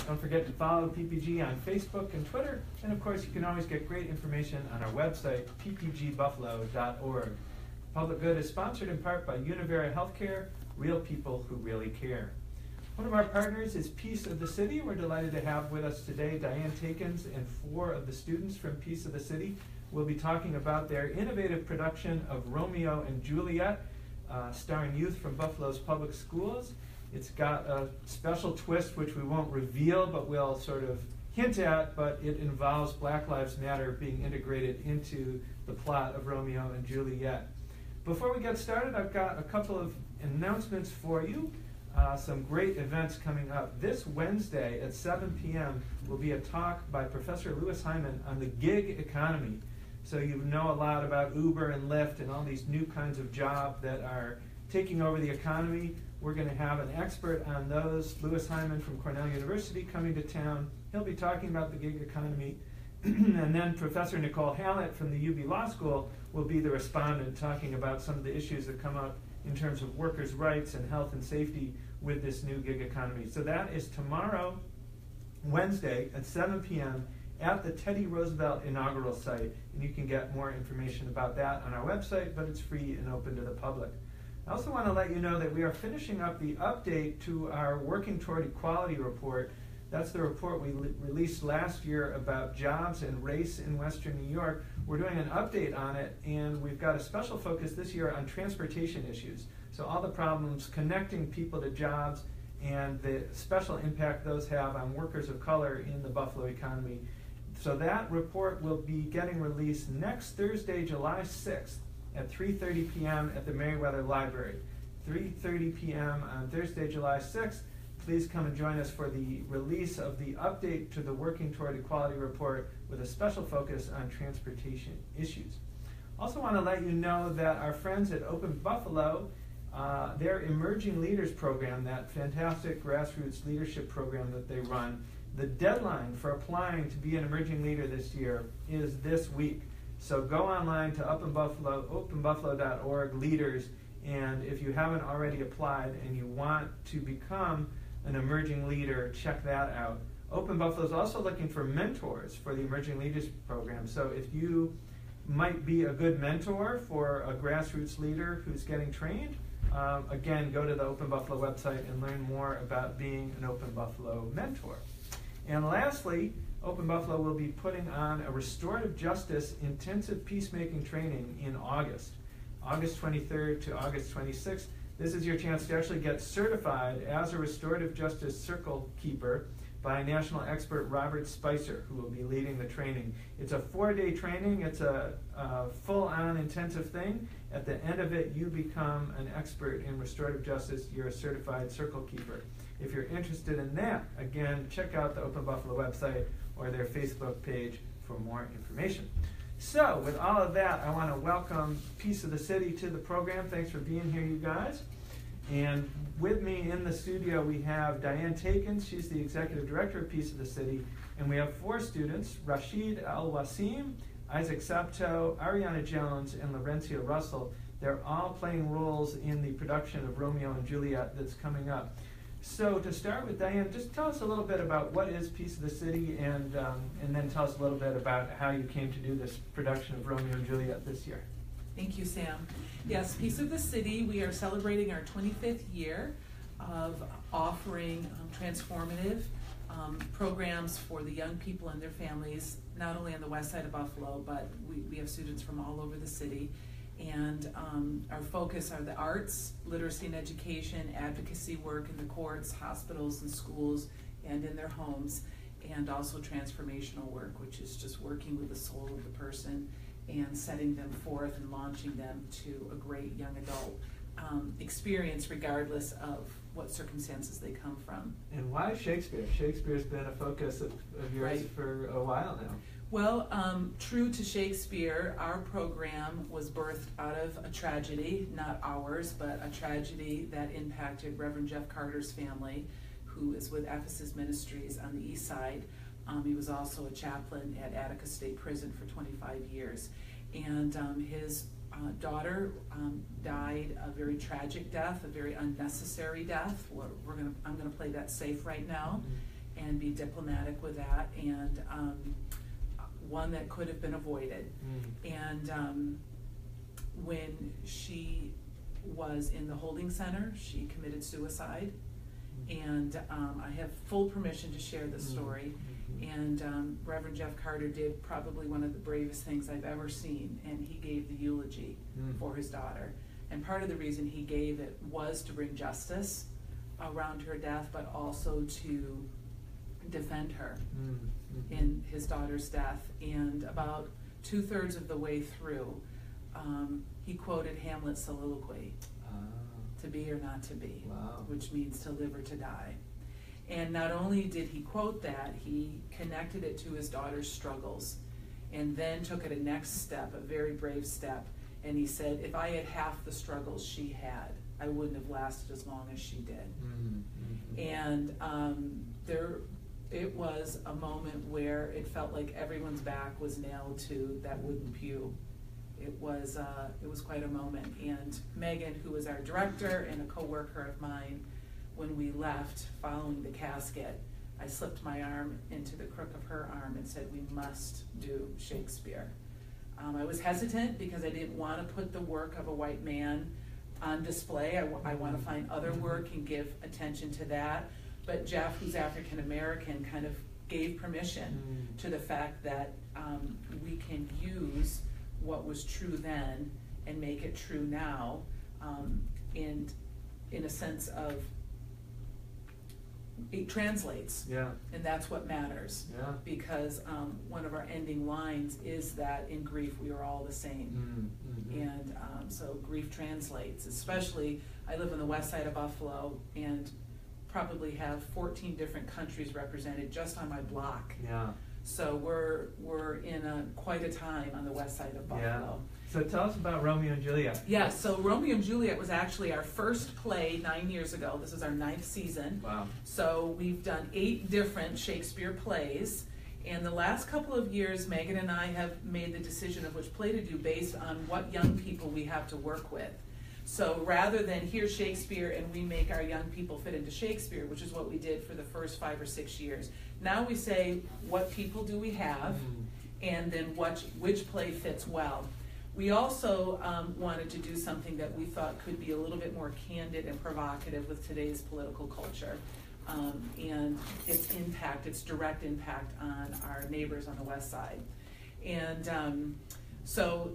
Don't forget to follow PPG on Facebook and Twitter. And of course, you can always get great information on our website, ppgbuffalo.org. Public Good is sponsored in part by Univera Healthcare, real people who really care. One of our partners is Peace of the City. We're delighted to have with us today Diane Takins and 4 of the students from Peace of the City. We'll be talking about their innovative production of Romeo and Juliet, starring youth from Buffalo's public schools. It's got a special twist which we won't reveal, but we'll sort of hint at, but it involves Black Lives Matter being integrated into the plot of Romeo and Juliet. Before we get started, I've got a couple of announcements for you. Some great events coming up. This Wednesday at 7 p.m. will be a talk by Professor Louis Hyman on the gig economy. So you know a lot about Uber and Lyft and all these new kinds of jobs that are taking over the economy. We're going to have an expert on those, Louis Hyman from Cornell University, coming to town. He'll be talking about the gig economy. And then Professor Nicole Hallett from the UB Law School will be the respondent, talking about some of the issues that come up in terms of workers' rights and health and safety with this new gig economy. So that is tomorrow, Wednesday at 7 p.m. at the Teddy Roosevelt inaugural site. And you can get more information about that on our website, but it's free and open to the public. I also want to let you know that we are finishing up the update to our Working Toward Equality report. That's the report we released last year about jobs and race in Western New York. We're doing an update on it, and we've got a special focus this year on transportation issues. So all the problems connecting people to jobs and the special impact those have on workers of color in the Buffalo economy. So that report will be getting released next Thursday, July 6th at 3:30 p.m. at the Merriweather Library. 3:30 p.m. on Thursday, July 6th. Please come and join us for the release of the update to the Working Toward Equality report with a special focus on transportation issues. Also want to let you know that our friends at Open Buffalo, their Emerging Leaders program, that fantastic grassroots leadership program that they run, the deadline for applying to be an emerging leader this year is this week. So go online to openbuffalo.org leaders, and if you haven't already applied and you want to become an emerging leader, check that out. Open Buffalo is also looking for mentors for the Emerging Leaders program. So if you might be a good mentor for a grassroots leader who's getting trained, again, go to the Open Buffalo website and learn more about being an Open Buffalo mentor. And lastly, Open Buffalo will be putting on a restorative justice intensive peacemaking training in August 23rd to August 26th. This is your chance to actually get certified as a restorative justice circle keeper by national expert Robert Spicer, who will be leading the training. It's a 4-day training. It's a full-on intensive thing. At the end of it, you become an expert in restorative justice. You're a certified circle keeper. If you're interested in that, again, check out the Open Buffalo website or their Facebook page for more information. So, with all of that, I want to welcome Peace of the City to the program. Thanks for being here, you guys. And with me in the studio, we have Diane Takins. She's the Executive Director of Peace of the City. And we have 4 students, Rashid Al-Wasim, Isaac Sapto, Ariana Jones, and Laurentia Russell. They're all playing roles in the production of Romeo and Juliet that's coming up. So to start with, Diane, just tell us a little bit about what is Peace of the City, and then tell us a little bit about how you came to do this production of Romeo and Juliet this year. Thank you, Sam. Yes, Peace of the City, we are celebrating our 25th year of offering transformative programs for the young people and their families, not only on the west side of Buffalo, but we have students from all over the city. And our focus are the arts, literacy and education, advocacy work in the courts, hospitals and schools, and in their homes, and also transformational work, which is just working with the soul of the person and setting them forth and launching them to a great young adult experience regardless of what circumstances they come from. And why Shakespeare? Shakespeare's been a focus of yours Right. for a while now. Well, true to Shakespeare, our program was birthed out of a tragedy, not ours, but a tragedy that impacted Reverend Jeff Carter's family, who is with Ephesus Ministries on the east side. He was also a chaplain at Attica State Prison for 25 years. And his daughter died a very tragic death, a very unnecessary death. I'm going to play that safe right now. and be diplomatic with that, and one that could have been avoided. And when she was in the holding center, she committed suicide, and I have full permission to share this story. And Reverend Jeff Carter did probably one of the bravest things I've ever seen, and he gave the eulogy for his daughter. And part of the reason he gave it was to bring justice around her death, but also to defend her in his daughter's death. And about 2/3 of the way through, he quoted Hamlet's soliloquy, to be or not to be, which means to live or to die. And not only did he quote that, he connected it to his daughter's struggles, and then took it a next step, a very brave step, and he said, if I had half the struggles she had, I wouldn't have lasted as long as she did. And it was a moment where it felt like everyone's back was nailed to that wooden pew. It was quite a moment. And Megan, who was our director and a co-worker of mine, when we left following the casket, I slipped my arm into the crook of her arm and said, we must do Shakespeare. I was hesitant because I didn't want to put the work of a white man on display. I want to find other work and give attention to that. But Jeff, who's African American, kind of gave permission to the fact that we can use what was true then and make it true now, and in a sense of it translates, and that's what matters. Because one of our ending lines is that in grief we are all the same, and so grief translates. Especially, I live on the west side of Buffalo, and probably have 14 different countries represented just on my block. So we're in quite a time on the west side of Buffalo. So tell us about Romeo and Juliet. So Romeo and Juliet was actually our first play 9 years ago. This is our 9th season. So we've done 8 different Shakespeare plays. And the last couple of years, Megan and I have made the decision of which play to do based on what young people we have to work with. So rather than here's Shakespeare and we make our young people fit into Shakespeare, which is what we did for the first 5 or 6 years, now we say, what people do we have, and then which play fits well. We also wanted to do something that we thought could be a little bit more candid and provocative with today's political culture, and its direct impact on our neighbors on the west side. And so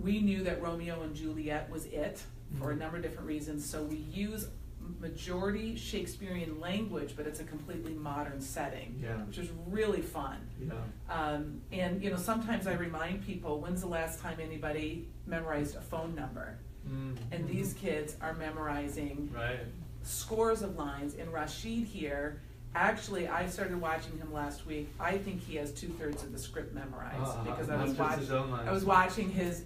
we knew that Romeo and Juliet was it for a number of different reasons. So we use majority Shakespearean language, but it's a completely modern setting, which is really fun. And sometimes I remind people, when's the last time anybody memorized a phone number? And these kids are memorizing scores of lines. And Rashid here, actually, I started watching him last week. I think he has 2/3 of the script memorized because I was watching his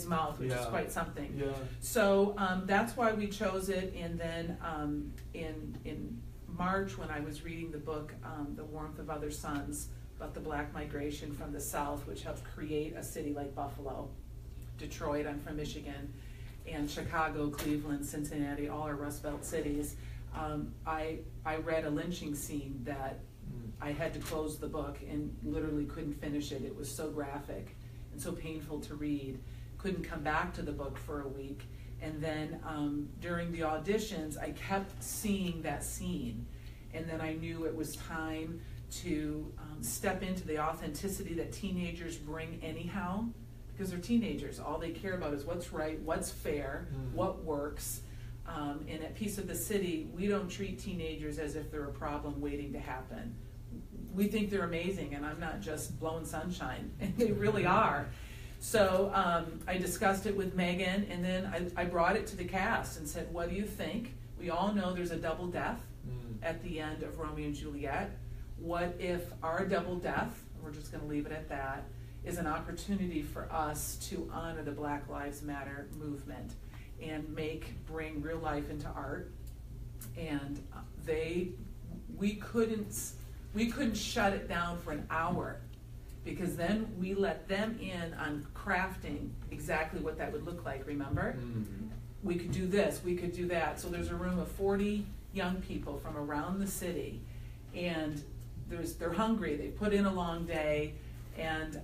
mouth, which is quite something. So that's why we chose it. And then in March, when I was reading the book, The Warmth of Other Suns, about the Black migration from the South, which helped create a city like Buffalo, Detroit, I'm from Michigan, and Chicago, Cleveland, Cincinnati, all are Rust Belt cities. I read a lynching scene that I had to close the book and literally couldn't finish it. It was so graphic and so painful to read. Couldn't come back to the book for a week. And then during the auditions, I kept seeing that scene. And then I knew it was time to step into the authenticity that teenagers bring anyhow, because they're teenagers. All they care about is what's right, what's fair, what works. And at Peace of the City, we don't treat teenagers as if they're a problem waiting to happen. We think they're amazing, and I'm not just blowing sunshine, and they really are. So I discussed it with Megan, and then I brought it to the cast and said, what do you think? We all know there's a double death at the end of Romeo and Juliet. What if our double death, we're just going to leave it at that, is an opportunity for us to honor the Black Lives Matter movement and bring real life into art? And we couldn't shut it down for an hour, because then we let them in on crafting exactly what that would look like, remember? We could do this, we could do that. So there's a room of 40 young people from around the city, and they're hungry, they put in a long day, and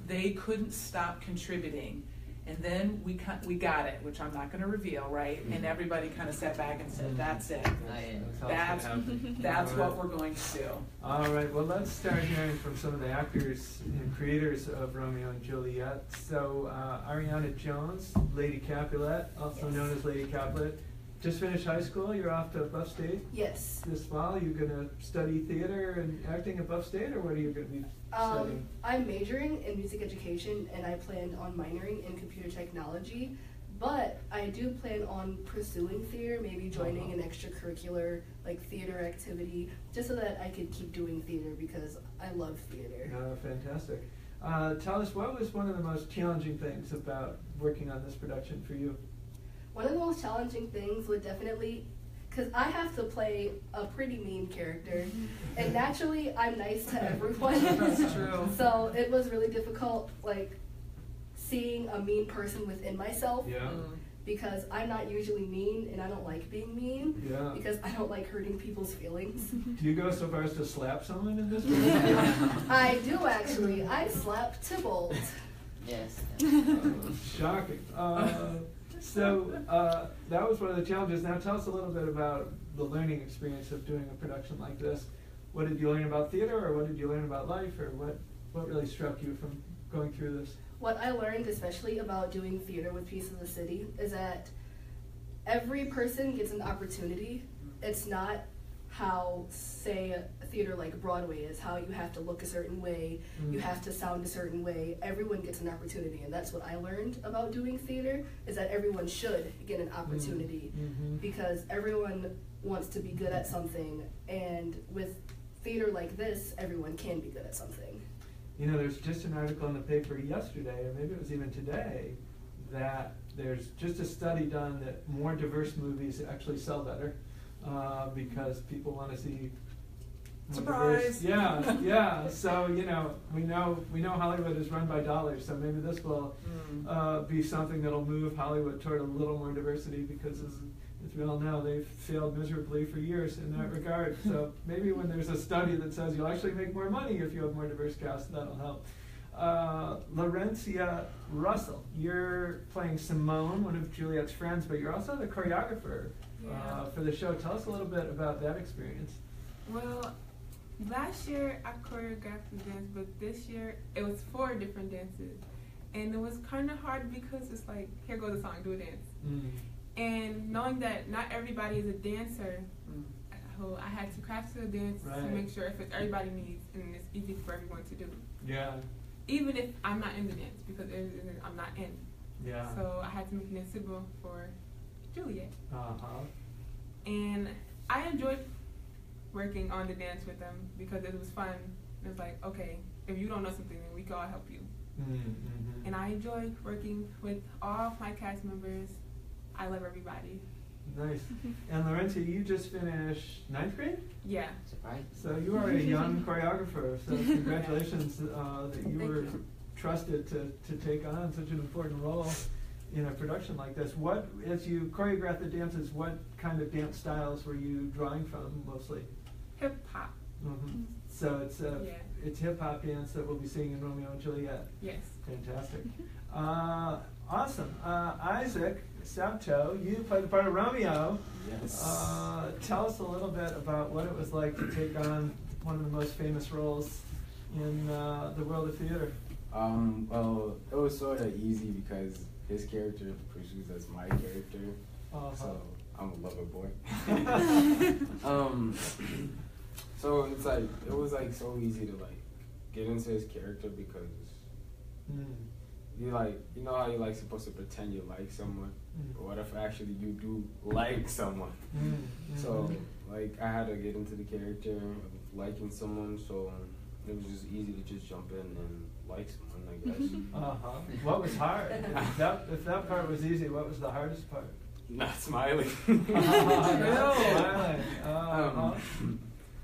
they couldn't stop contributing. And then we got it, which I'm not going to reveal, right? And everybody kind of sat back and said, "That's it. That's what we're going to do." All right. Well, let's start hearing from some of the actors and creators of Romeo and Juliet. So, Ariana Jones, Lady Capulet, also known as Lady Capulet, just finished high school. You're off to Buff State. Yes. This fall, you're going to study theater and acting at Buff State, or what are you going to be studying? I'm majoring in music education, and I plan on minoring in computer technology. But I do plan on pursuing theater, maybe joining an extracurricular like theater activity, just so that I could keep doing theater because I love theater. Oh, fantastic. Tell us, what was one of the most challenging things about working on this production for you? One of the most challenging things would definitely, because I have to play a pretty mean character, and naturally I'm nice to everyone. That's true. So it was really difficult, like, seeing a mean person within myself. Yeah. Because I'm not usually mean, and I don't like being mean. Yeah. Because I don't like hurting people's feelings. Do you go so far as to slap someone in this production? I do actually. I slap Tybalt. Yes. Shocking. So that was one of the challenges. Now tell us a little bit about the learning experience of doing a production like this. What did you learn about theater, or what did you learn about life, or what really struck you from going through this? What I learned, especially about doing theater with Piece of the City, is that every person gets an opportunity. It's not how, say, a theater like Broadway is, how you have to look a certain way, you have to sound a certain way. Everyone gets an opportunity, and that's what I learned about doing theater, is that everyone should get an opportunity, because everyone wants to be good at something, and with theater like this, everyone can be good at something. You know, there's just an article in the paper yesterday, or maybe it was even today, that there's just a study done that more diverse movies actually sell better. Because people want to see Surprise! Yeah. So we know Hollywood is run by dollars. So maybe this will be something that'll move Hollywood toward a little more diversity. Because as we all know, they've failed miserably for years in that regard. So maybe when there's a study that says you'll actually make more money if you have more diverse cast, that'll help. Laurencia Russell, you're playing Simone, one of Juliet's friends, but you're also the choreographer for the show. Tell us a little bit about that experience. Well, last year I choreographed the dance, but this year it was 4 different dances. And it was kind of hard because it's like, here goes a song, do a dance. And knowing that not everybody is a dancer, I had to craft a dance to make sure if it's everybody needs and it's easy for everyone to do. Yeah. Even if I'm not in the dance, because I'm not in. Yeah. So I had to make it suitable for Juliet. And I enjoyed working on the dance with them because it was fun. It was like, okay, if you don't know something, then we can all help you. And I enjoy working with all of my cast members. I love everybody. Nice. And Laurencia, you just finished 9th grade? Yeah. Surprise. So you are a young choreographer, so congratulations that you were trusted to take on such an important role in a production like this. What, as you choreographed the dances, what kind of dance styles were you drawing from mostly? Hip hop. So it's hip hop dance that we'll be seeing in Romeo and Juliet. Yes. Fantastic. Awesome. Isaac Sabto, you played the part of Romeo. Yes. Tell us a little bit about what it was like to take on one of the most famous roles in the world of theater. Well, it was sort of easy because his character pursues as my character, so I'm a lover boy. So it's like, it was like so easy to like get into his character because you like, you know how you're like supposed to pretend you like someone, but what if actually you do like someone? So like I had to get into the character of liking someone, so it was just easy to just jump in and like someone, I guess. What was hard? If that part was easy, what was the hardest part? Not smiling. Smiling.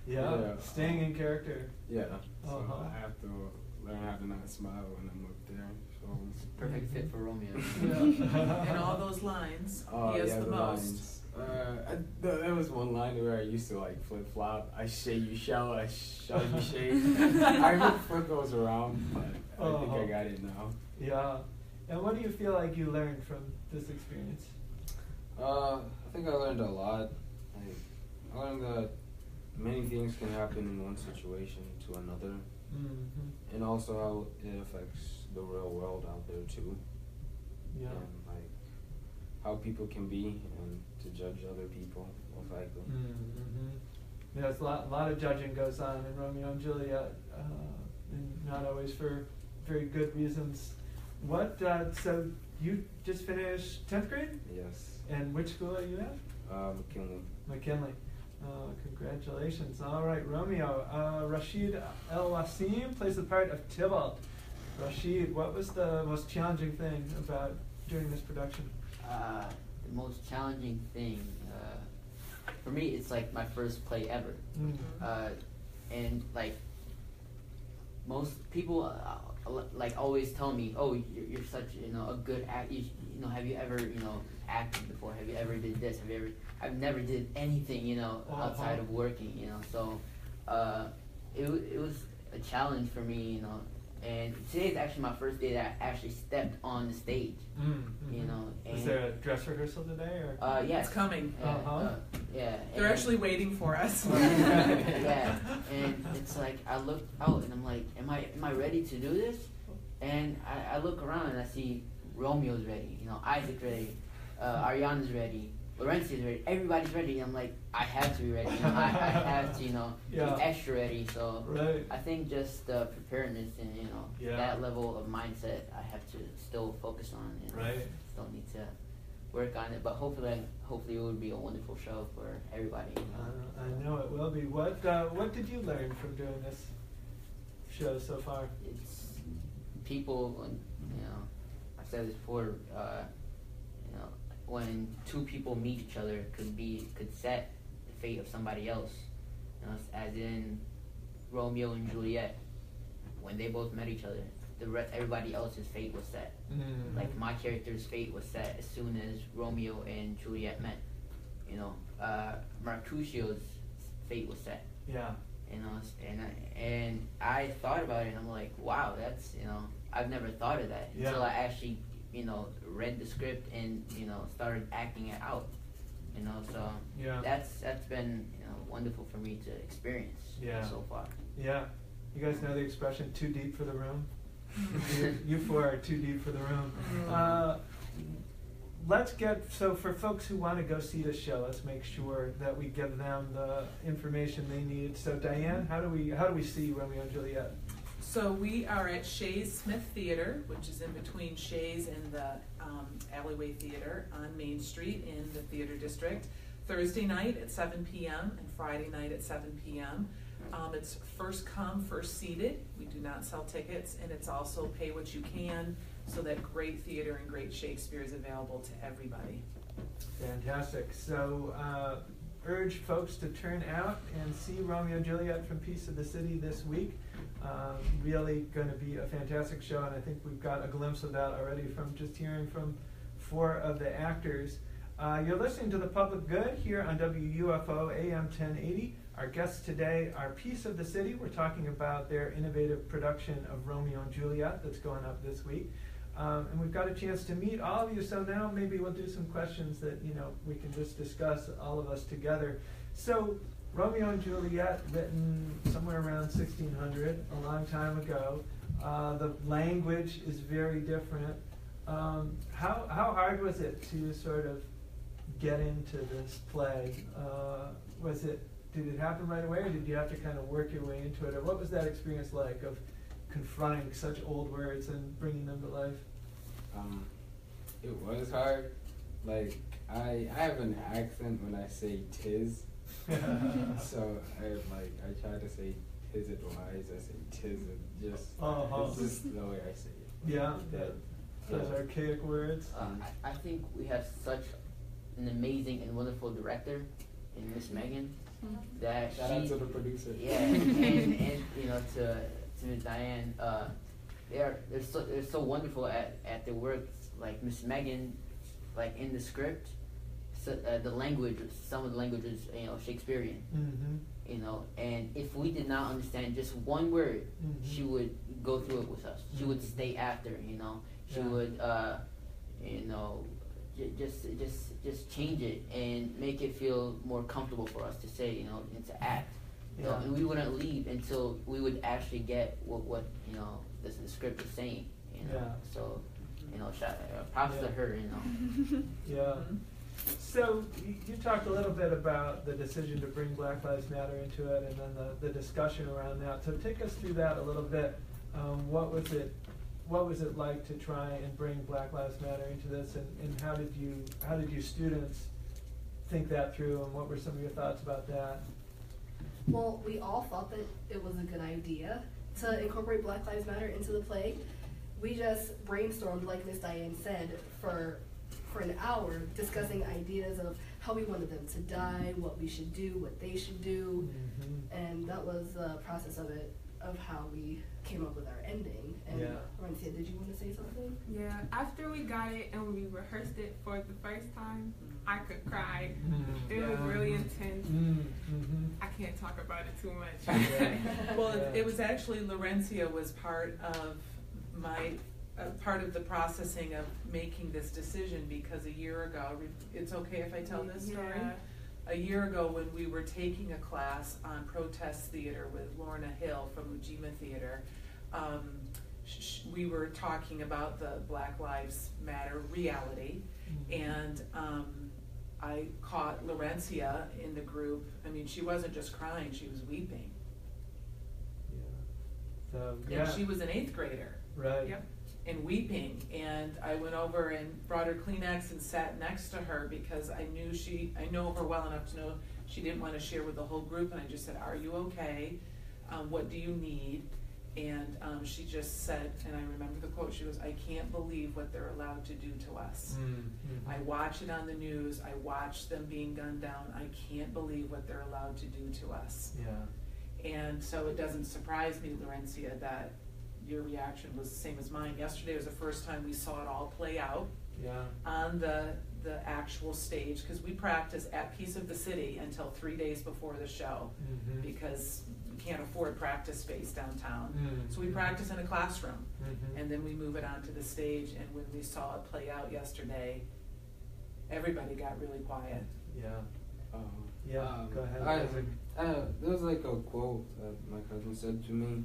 Yeah. Staying in character. Yeah. So I have to learn how to not smile when I'm up there. So Perfect fit for Romeo. And all those lines, he has the most. Lines. There was one line where I used to like flip flop. I say you shall, I shall you shake. I remember flip goes around, but I think I got it now. Yeah. And what do you feel like you learned from this experience? I think I learned a lot. Like, I learned that many things can happen in one situation to another, and also how it affects the real world out there too. Yeah. And like how people can be and to judge other people most likely. Yes, a lot of judging goes on in Romeo and Juliet, and not always for very good reasons. What? So you just finished 10th grade? Yes. And which school are you at? McKinley. McKinley. Congratulations. All right, Romeo. Rashid El Wasim plays the part of Tybalt. Rashid, what was the most challenging thing about doing this production? The most challenging thing, for me, it's like my first play ever. And like most people, like always tell me, "Oh, you're such a good act. You know, have you ever acted before? Have you ever did this? Have you ever?" I've never did anything outside of working. So it was a challenge for me. And today is actually my first day that I actually stepped on the stage. Is there a dress rehearsal today, or? Yes. It's coming. Yeah. They're actually waiting for us. Yeah, and it's like I look out and I'm like, am I ready to do this? And I look around and I see Romeo's ready, Isaac's ready, Ariana's ready, Laurencia's ready, everybody's ready. And I'm like, I have to be ready. I have to, be extra ready. So right. I think just the preparedness and that level of mindset I have to still focus on. Right. Still need to work on it, but hopefully it will be a wonderful show for everybody. I know it will be. What did you learn from doing this show so far? It's people, I've said this before, when two people meet each other could set the fate of somebody else. As in Romeo and Juliet, when they both met each other, everybody else's fate was set. Like my character's fate was set as soon as Romeo and Juliet met. Mercutio's fate was set. Yeah. And I thought about it and I'm like, wow, that's I've never thought of that until I actually read the script and started acting it out. So that's been wonderful for me to experience so far. Yeah. You guys know the expression "too deep for the room"? You four are too deep for the room. So for folks who want to go see this show, let's make sure that we give them the information they need. So Diane, how do we see Romeo and Juliet? So we are at Shays Smith Theater, which is in between Shays and the Alleyway Theater on Main Street in the Theater District. Thursday night at 7 p.m. and Friday night at 7 p.m. It's first come, first seated. We do not sell tickets, and it's also pay what you can, so that great theater and great Shakespeare is available to everybody. Fantastic. So urge folks to turn out and see Romeo and Juliet from Piece of the City this week. Really going to be a fantastic show, and I think we've got a glimpse of that already from just hearing from 4 of the actors. You're listening to The Public Good here on WUFO AM 1080. Our guests today are Piece of the City. We're talking about their innovative production of Romeo and Juliet that's going up this week. And we've got a chance to meet all of you, so now maybe we'll do some questions that we can just discuss, all of us together. So Romeo and Juliet, written somewhere around 1600, a long time ago. The language is very different. How hard was it to sort of get into this play? Did it happen right away, or did you have to kind of work your way into it? Or what was that experience like of confronting such old words and bringing them to life? It was hard. Like, I have an accent when I say "tis," so I try to say "tis it wise." I say "tis it just." It's just the way I say it. Yeah, those archaic words. I think we have such an amazing and wonderful director in Miss Megan. That shout out to the producer. Yeah, and to Miss Diane. They're so wonderful at their work. Like Miss Megan, like in the script, the language, some of the languages, you know, Shakespearean. You know, and if we did not understand just one word, she would go through it with us. She would stay after, you know. She would, you know, just change it and make it feel more comfortable for us to say, you know, and to act. You know, and we wouldn't leave until we would actually get what you know, the script is saying. You know, so, you know, props to her. You know. So you talked a little bit about the decision to bring Black Lives Matter into it, and then the discussion around that. So take us through that a little bit. What was it like to try and bring Black Lives Matter into this, and how did you students think that through, and what were some of your thoughts about that? Well, we all thought that it was a good idea to incorporate Black Lives Matter into the play. We just brainstormed, like Miss Diane said, for an hour, discussing ideas of how we wanted them to die, what we should do, what they should do, and that was the process of it, of how we came up with our ending. And Roncia, did you want to say something? Yeah, after we got it and we rehearsed it for the first time, I could cry. It was really intense. I can't talk about it too much. Well, it was actually, Laurencia was part of part of the processing of making this decision, because a year ago, it's okay if I tell this story? A year ago, when we were taking a class on protest theater with Lorna Hill from Ujima Theater, we were talking about the Black Lives Matter reality, and I caught Laurencia in the group. I mean, she wasn't just crying, she was weeping. And she was an 8th grader. Right. Yep. And weeping, and I went over and brought her Kleenex and sat next to her, because I know her well enough to know she didn't want to share with the whole group, and I just said, "Are you okay? What do you need?" And she just said, and I remember the quote, she goes, "I can't believe what they're allowed to do to us. I watch it on the news, I watch them being gunned down, I can't believe what they're allowed to do to us." And so it doesn't surprise me, Laurencia, that your reaction was the same as mine. Yesterday was the first time we saw it all play out on the actual stage, because we practice at Piece of the City until 3 days before the show, because we can't afford practice space downtown. So we practice in a classroom, and then we move it onto the stage. And when we saw it play out yesterday, everybody got really quiet. Go ahead. There was like a quote that my cousin said to me.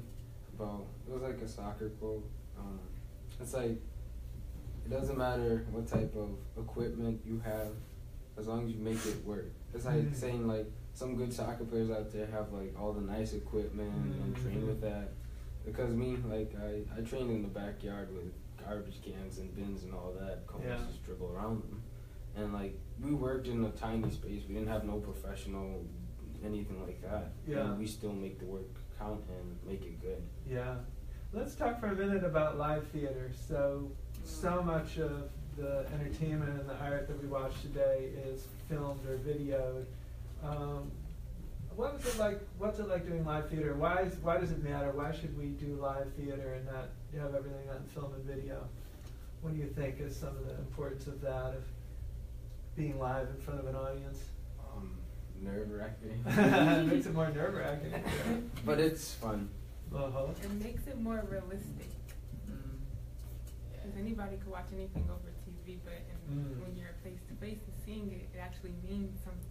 It was like a soccer quote. It's like, it doesn't matter what type of equipment you have, as long as you make it work. It's like saying, like, some good soccer players out there have like all the nice equipment and train with that. Because me, like, I trained in the backyard with garbage cans and bins and all that. Cones just dribble around them. And like, we worked in a tiny space. We didn't have no professional anything like that. And we still make the work count and make it good. Let's talk for a minute about live theater. So much of the entertainment and the art that we watch today is filmed or videoed. What was it like? What's it like doing live theater? Why does it matter? Why should we do live theater and not have everything on film and video? What do you think is some of the importance of that, of being live in front of an audience? Nerve-wracking. It makes it more nerve-wracking. But it's fun. It makes it more realistic. Because anybody could watch anything over TV, but when you're face-to-face and seeing it, it actually means something.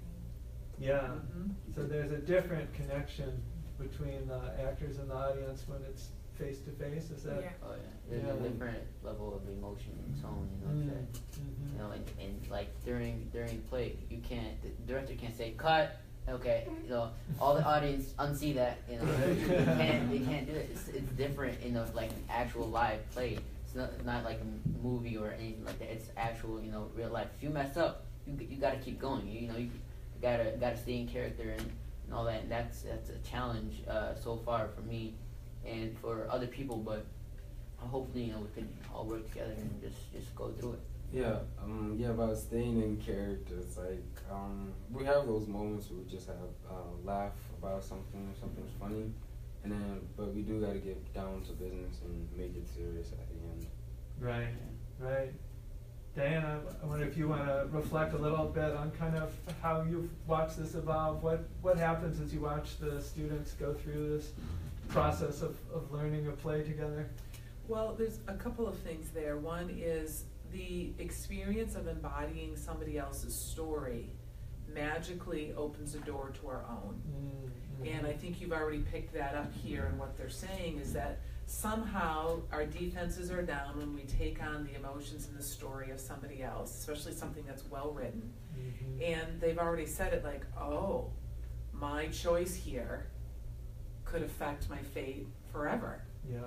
So there's a different connection between the actors and the audience when it's face-to-face, is that? Oh yeah, there's a different level of emotion and tone, you know, you know, and like during play, the director can't say cut, okay, you know, all the audience unsee that, you know, they can't do it. It's different, you know, like an actual live play. It's not like a movie or anything like that. It's actual, you know, real life. If you mess up, you got to keep going. You know, you gotta stay in character and all that. And that's a challenge so far for me and for other people, but hopefully, you know, we can all work together and just go through it. About staying in character, it's like, we have those moments where we just have laugh about something's funny, and then, but we do gotta get down to business and make it serious at the end. Right. Diana, I wonder if you want to reflect a little bit on kind of how you've watched this evolve. What happens as you watch the students go through this process of learning a play together? Well, there's a couple of things there. One is the experience of embodying somebody else's story magically opens a door to our own. Mm-hmm. And I think you've already picked that up here, and what they're saying is that somehow our defenses are down when we take on the emotions and the story of somebody else, especially something that's well written. Mm-hmm. And they've already said it like, oh, my choice here could affect my fate forever. Yeah.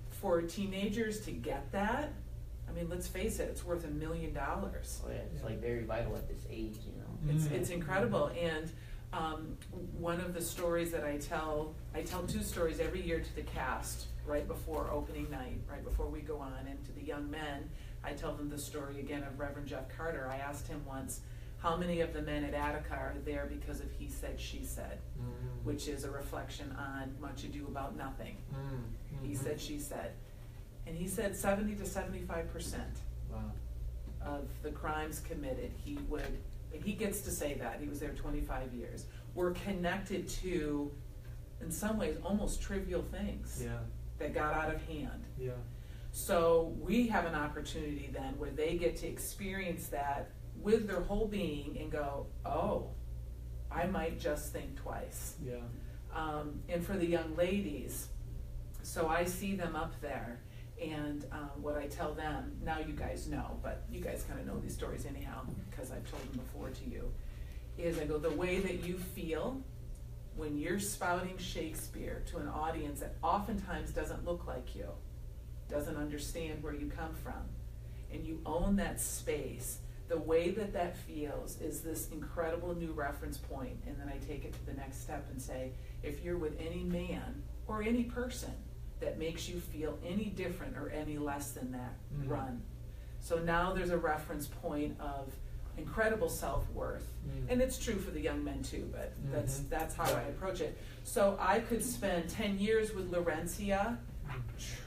For teenagers to get that, I mean, let's face it, it's worth $1 million. Oh yeah, it's like very vital at this age, you know. It's incredible. And one of the stories that I tell 2 stories every year to the cast right before opening night, right before we go on, and to the young men, I tell them the story again of Reverend Jeff Carter. I asked him once, how many of the men at Attica are there because of he said, she said, which is a reflection on Much Ado About Nothing. He said, she said. And he said 70 to 75% of the crimes committed, he gets to say that, he was there 25 years, were connected to, in some ways, almost trivial things that got out of hand. Yeah. So we have an opportunity then where they get to experience that with their whole being and go, oh, I might just think twice. Yeah. And for the young ladies, so I see them up there, and what I tell them, now you guys know, but you guys kind of know these stories anyhow, because I've told them before to you, is I go, the way that you feel when you're spouting Shakespeare to an audience that oftentimes doesn't look like you, doesn't understand where you come from, and you own that space, the way that that feels is this incredible new reference point. And then I take it to the next step and say, if you're with any man or any person that makes you feel any different or any less than that, run. So now there's a reference point of incredible self-worth. And it's true for the young men too, but that's how I approach it. So I could spend 10 years with Laurentia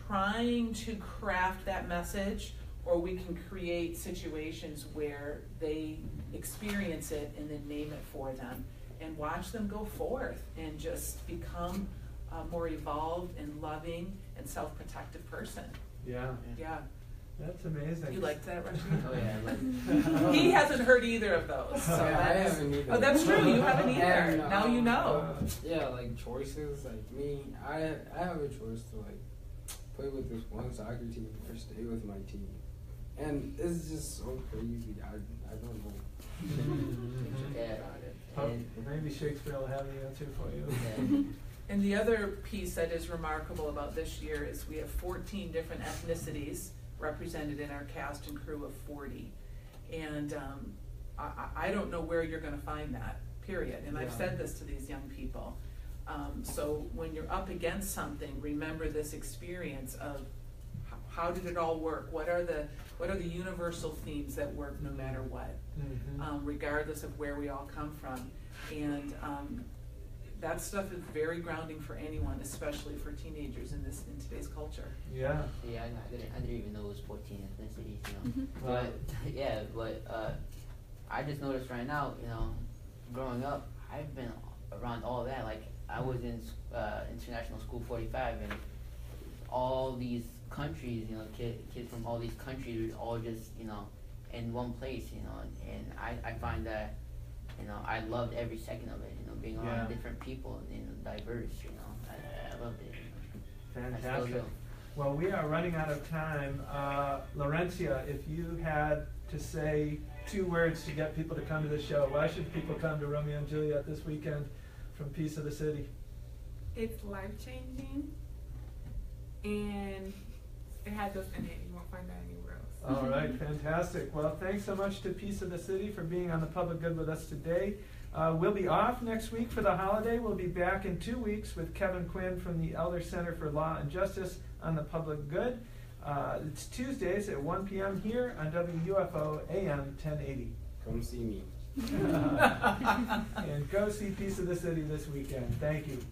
trying to craft that message, or we can create situations where they experience it and then name it for them and watch them go forth and just become a more evolved and loving and self-protective person. Yeah. That's amazing. You liked that, Rashid? Oh yeah, I like He hasn't heard either of those. So yeah, I haven't either. Oh, that's true. You haven't either. And, now you know. Yeah, like choices. Like me, I have a choice to like play with this one soccer team or stay with my team, and it's just so crazy. I don't know. Yeah. Maybe Shakespeare will have the answer for you. Yeah. And the other piece that is remarkable about this year is we have 14 different ethnicities represented in our cast and crew of 40. And I don't know where you're going to find that, period. And I've said this to these young people. So when you're up against something, remember this experience of how did it all work? What are the universal themes that work no matter what, regardless of where we all come from? And that stuff is very grounding for anyone, especially for teenagers in today's culture. Yeah. Yeah, I didn't even know it was 14 ethnicities, you know. But I just noticed right now, you know, growing up, I've been around all that. Like I was in International School 45, and all these countries, you know, kids from all these countries were all just, you know, in one place, you know, and I find that, you know, I loved every second of it, you know, being around different people and, you know, diverse, you know, I loved it. You know. Fantastic. Well, we are running out of time. Laurentia, if you had to say 2 words to get people to come to the show, why should people come to Romeo and Juliet this weekend from Piece of the City? It's life-changing, and it has us in it. You won't find that anywhere else. All right, fantastic. Well, thanks so much to Piece of the City for being on The Public Good with us today. We'll be off next week for the holiday. We'll be back in 2 weeks with Kevin Quinn from the Elder Center for Law and Justice on The Public Good. It's Tuesdays at 1 p.m. here on WUFO AM 1080. Come see me. And go see Piece of the City this weekend. Thank you.